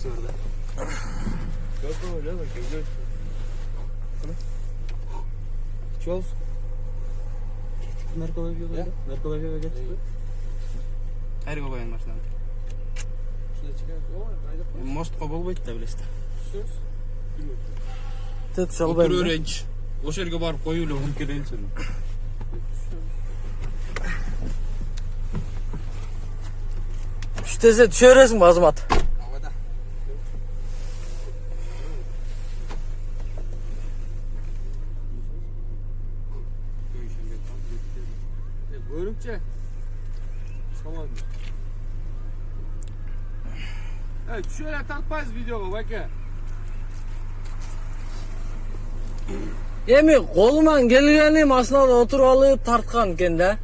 Orada. Yok öyle bak. Gözler. Çöz. Narkola bir yolda. Narkola bir yolda geçti. Her koyun baştan. Şurada çıkar. O most kabul boyut da bilirsin. Söz. Tet şalbay. Otur öğrenci. O şerge barıp koyuyla onu kereylsin. Düştese düşeresin bazımat. Havada. Buyurukça. Tamam. Evet şöyle tartmayız videomu bakın. Emi kolman gelgeni masinada oturup alıp tartkan kende.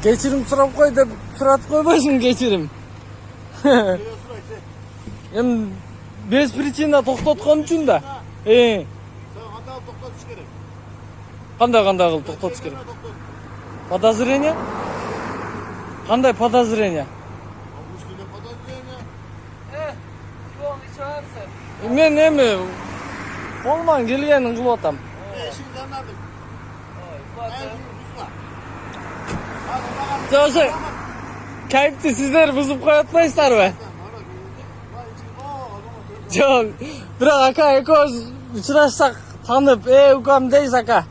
Geçirim sırap koy da surat koymasın geçirim. Hem bez причина to'xtatgan uchun da. Sen qanday to'xtatish kerak? Qanday qilib to'xtatish kerak? Подозрение? Qanday подозрение? Üstüne podozrение. Yo'q, ichaversin. Men nima? Qo'lman kelganini qilyaptam. İşini anladım. O'sha kayfni sizlar buzib qo'yatmaysizlarmi? Jo'q, biroq aka uchrashsak tanib, ukam deysiz aka.